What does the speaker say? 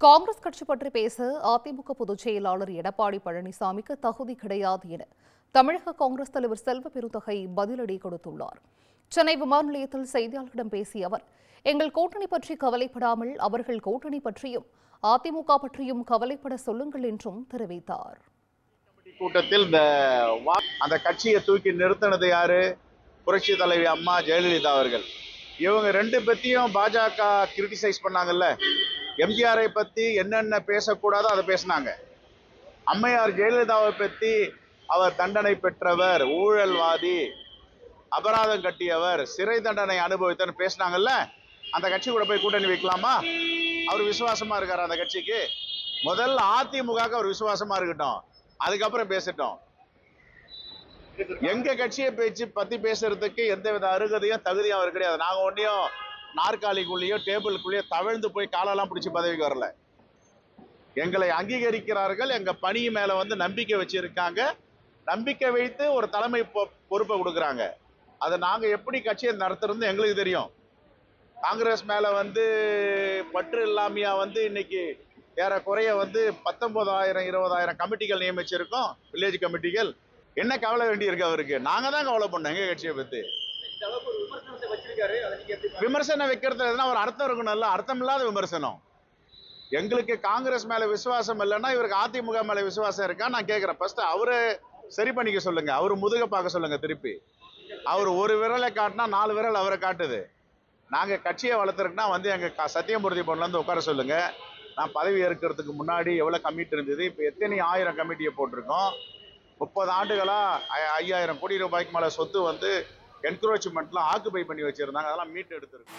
காங்கிரஸ் கட்சி பற்றி பேச அதிமுக பொதுச் செயலாளர் எடப்பாடி பழனிசாமிக்கு தகுதி கிடையாது என தமிழக காங்கிரஸ் தலைவர் செல்வ பெருந்தகை பதிலடி கொடுத்துள்ளார். சென்னை விமான நிலையத்தில் செய்தியாளர்களிடம் பேசிய அவர், எங்கள் கூட்டணி பற்றி கவலைப்படாமல் அவர்கள் கூட்டணி பற்றியும் அதிமுக பற்றியும் கவலைப்பட சொல்லுங்கள் என்றும் தெரிவித்தார். கூட்டத்தில் அந்த கட்சியை தூக்கி நிறுத்தினது யாரு? புரட்சி தலைவி அம்மா ஜெயலலிதா அவர்கள். இவங்க ரெண்டு பத்தியும் பாஜக கிரிட்டிசைஸ் பண்ணாங்கல்ல. எம்ஜிஆரை பத்தி என்னென்ன பேசக்கூடாதோ அதை பேசினாங்க. அம்மையார் ஜெயலலிதாவை பத்தி அவர் தண்டனை பெற்றவர், ஊழல்வாதி, அபராதம் கட்டியவர், சிறை தண்டனை அனுபவித்தன்னு பேசினாங்கல்ல. அந்த கட்சி கூட போய் கூட்டணி வைக்கலாமா? அவர் விசுவாசமா இருக்காரு அந்த கட்சிக்கு. முதல்ல அதிமுக அவர் விசுவாசமா இருக்கட்டும், அதுக்கப்புறம் பேசட்டும். எங்க கட்சியை பத்தி பேசுறதுக்கு எந்தவித அருகதையும் தகுதியும் அவர் கிடையாது. நாங்க ஒன்னையும் நாற்காலிக்குள்ளேயோ டேபிளுக்குள்ளேயோ தவழ்ந்து போய் காலெல்லாம் பிடிச்சி பதவிக்கு வரல. எங்களை அங்கீகரிக்கிறார்கள், எங்க பணி மேல நம்பிக்கை வச்சிருக்காங்க. நம்பிக்கை வைத்து ஒரு தலைமை பொறுப்பை கொடுக்குறாங்க. அதை நாங்க எப்படி கட்சியை நடத்துறது எங்களுக்கு தெரியும். காங்கிரஸ் மேல பற்று இல்லாமையா இன்னைக்கு ஏறக்குறைய 19,000 20,000 கமிட்டிகள் நியமிச்சிருக்கோம், வில்லேஜ் கமிட்டிகள். என்ன கவலை வேண்டி இருக்கு அவருக்கு? நாங்க தான் கவலை பண்ணோம் எங்க கட்சியை பத்தி. விமர்சனம் வைக்கிறது எதுனா ஒரு அர்த்தம் இருக்கணும்ல, அர்த்தம் இல்லாத விமர்சனம். எங்களுக்கு காங்கிரஸ் மேல விசுவாசம் இல்லைன்னா இவருக்கு அதிமுக மேல விசுவாசம் இருக்கா நான் கேட்கிறேன். ஃபர்ஸ்ட் அவரு சரி பண்ணிக்க சொல்லுங்க, அவரு முதுக பார்க்க சொல்லுங்க. திருப்பி அவர் ஒரு விரலை காட்டினா 4 விரல் அவரை காட்டுது. நாங்க கட்சியை வளர்த்துருக்குன்னா எங்க சத்தியமூர்த்தி பொண்ணுல உட்கார சொல்லுங்க. நான் பதவி ஏற்கிறதுக்கு முன்னாடி எவ்வளவு கமிட்டி இருந்தது, இப்ப எத்தனை 1000 கமிட்டியை போட்டிருக்கோம். 30 ஆண்டுகளா 5000 கோடி ரூபாய்க்கு மேல சொத்து என்க்ரோச்மெண்ட்லாம் ஆக்குபை பண்ணி வச்சிருந்தாங்க. அதெல்லாம் மீட்டு எடுத்திருக்கு.